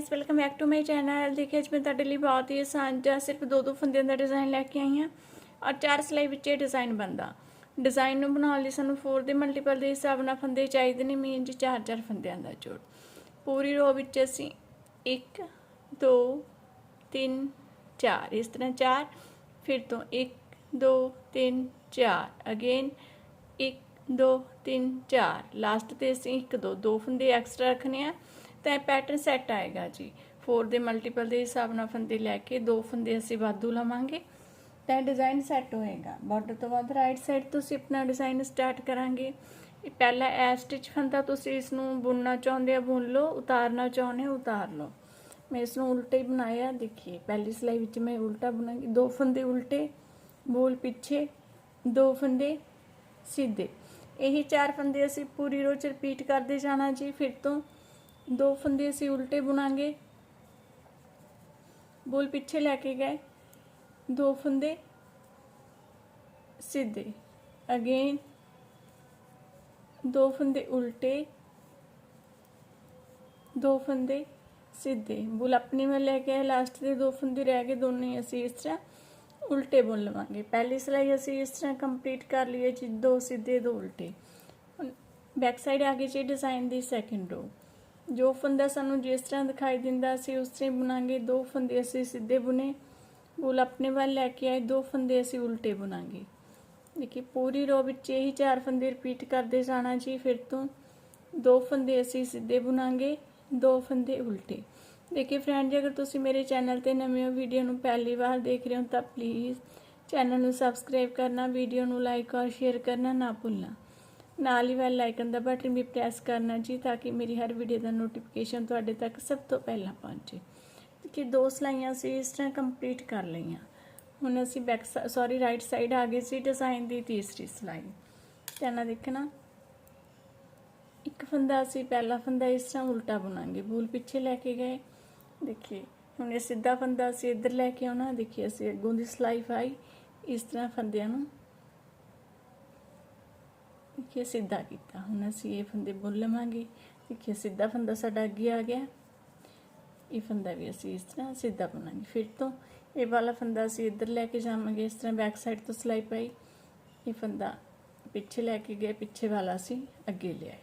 Friends, welcome back to my channel. देखिए अज मैं तुहाडे लई बहुत ही आसान जिहा सिर्फ दो फंदियां दा डिज़ाइन लैके आई हाँ और 4 सिलाई विच ये डिज़ाइन बनदा। डिज़ाइन नूं बनाउण लई सानूं 4 दे मल्टीपल दे हिसाब नाल फंदे चाहीदे ने। मीन जी 4-4 फंदियां दा जोड़। पूरी रो विच असीं 1 2 3 4 इस तरह 4, फिर तो 1 2 3 4 अगेन 1 2 3 4 लास्ट ते असीं 1 2 2 फंदे एक्सट्रा रखने आ तो पैटर्न सैट आएगा जी। 4 के मल्टीपल के हिसाब नाल फंदे लैके 2 फंदे असीं वाधू लवांगे तो डिज़ाइन सैट होएगा। बॉर्डर तो बाद राइट साइड तो असीं अपना डिज़ाइन स्टार्ट करांगे। पहला ए स्टिच फंदा तुसीं इसनूं बुनना चाहुंदे हो बुन लो, उतारना चाहुंदे हो उतार लो। मैं इसनूं उल्टे ही बनाया। देखिए पहली सिलाई विच मैं उल्टा बुनांगी, 2 फंदे उल्टे, बूल पिछे, 2 फंदे सीधे। यही 4 फंदे असीं पूरी रो च रिपीट करते जाना जी। फिर तो 2 फंदे असीं उल्टे बुनांगे, बूल पिछे लैके गए, 2 फंदे सीधे, अगेन 2 फंदे उल्टे, 2 फंदे सीधे, बूल अपनी में लैके आए, लास्ट के 2 फंदे रह गए, दोनों ही असीं इस तरह उल्टे बुन लवांगे। पहली सिलाई असीं इस तरह कंप्लीट कर ली है जी, 2 सीधे 2 उल्टे। बैक साइड आ गई जी डिज़ाइन की सैकेंड रो। जो फंदा सानू जिस तरह दिखाई दिंदा असीं उस तरह बुनांगे। 2 फंदे असीं सीधे बुने, बूल अपने वाल लैके आए, 2 फंदे असीं उल्टे बुनांगे। देखिए पूरी रो विच यही 4 फंदे रिपीट करते जाना जी। फिर तो 2 फंदे असीं सीधे बुनांगे, 2 फंदे उल्टे। देखिए फ्रेंड जी, अगर तुसीं मेरे चैनल ते नवे हो, वीडियो नूं पहली बार देख रहे हो तो प्लीज़ चैनल नूं सबसक्राइब करना, वीडियो नूं लाइक और शेयर करना ना भुलना। नाल ही वैल आइकन का बटन भी प्रेस करना जी, ताकि मेरी हर वीडियो का नोटिफिकेशन तुहाडे तक सब तो पहला पहुँचे। कि 2 सिलाइयां असीं इस तरह कंप्लीट कर लईआं। हुण असीं राइट साइड आ गए सी डिज़ाइन की तीसरी सिलाई। ध्यान देखना, एक फंदा असीं पहला फंदा इस तरह उल्टा बुनांगे, बूल पिछे लैके गए। देखिए हुण सीधा फंदा असीं इधर लैके आउणा। देखिए असीं अगों दी सिलाई पाई, इस तरह फंदियां नूं देखिए सीधा किया। हुण असीं ये फंदे बुन लवांगे। देखिए सीधा फंदा साडा अगे आ गया, ये फंदा भी असीं इस तरह सीधा बुनांगे। फिर तो ये वाला फंदा असीं इधर लैके जावांगे, इस तरह बैक साइड तो सिलाई पाई, ये फंदा पिछे लैके गए, पिछे वाला असीं अगे ले आए।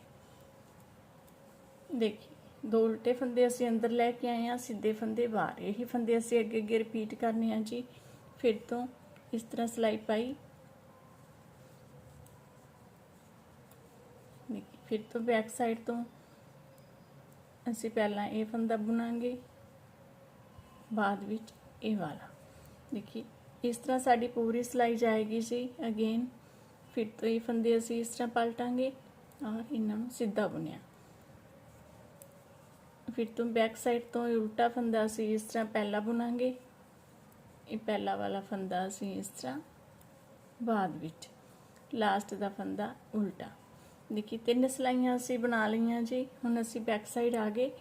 देखिए 2 उल्टे फंदे असीं अंदर लैके आए हैं, सीधे फंदे बाहर। यही फंदे असीं अगे अगे रिपीट करने हैं जी। फिर तो इस तरह सिलाई पाई, फिर तो बैक साइड तो असीं पहला ये फंदा बुनांगे, बाद विच ये वाला। देखिए इस तरह साडी पूरी सिलाई जाएगी जी। अगेन फिर तो ये फंदे असीं इस तरह पलटांगे और इन्हां नूं सीधा बुनिया। फिर तो बैक साइड तो उल्टा फंदा असीं इस तरह पहला बुनांगे, ये पहला वाला फंदा असीं इस तरह बाद विच, लास्ट दा फंदा उल्टा। देखिए 3 सिलाइयां असीं बना लईआं जी। हुण असीं बैक साइड आ गए,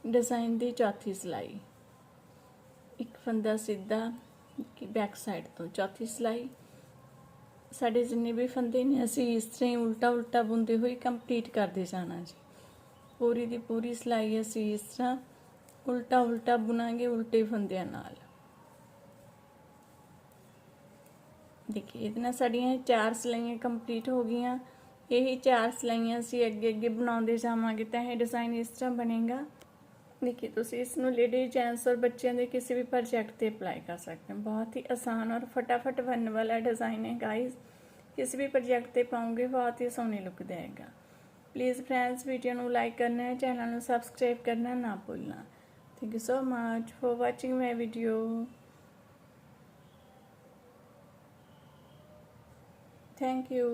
डिज़ाइन की चौथी सिलाई, एक फंदा सीधा बैक साइड तो चौथी सिलाई। साढ़े जिन्ने भी फंदे ने असीं इस तरह ही उल्टा उल्टा बुनते हुए कंप्लीट करते जाना जी। पूरी दी पूरी सिलाई असीं इस तरह उल्टा उल्टा बुनांगे, उल्टे फंदियां नाल। देखिए इहदे नाल साड़ियां 4 सिलाइयां कंप्लीट हो गई। यही 4 सिलाइयां असीं अगे अगे बनाउंदे जावांगे तो यह डिज़ाइन इस तरह बनेगा। देखिए तुसीं इसनूं लेडीज, जेंट्स और बच्चों के किसी भी प्रोजेक्ट पर अप्लाई कर सकते हैं। बहुत ही आसान और फटाफट बनने वाला डिज़ाइन है गाइस। किसी भी प्रोजेक्ट पर पाओगे बहुत ही सोहनी लुक देगा। प्लीज़ फ्रेंड्स वीडियो नूं लाइक करना है, चैनल नूं सबसक्राइब करना ना भूलना। Thank you so much for watching my video. Thank you.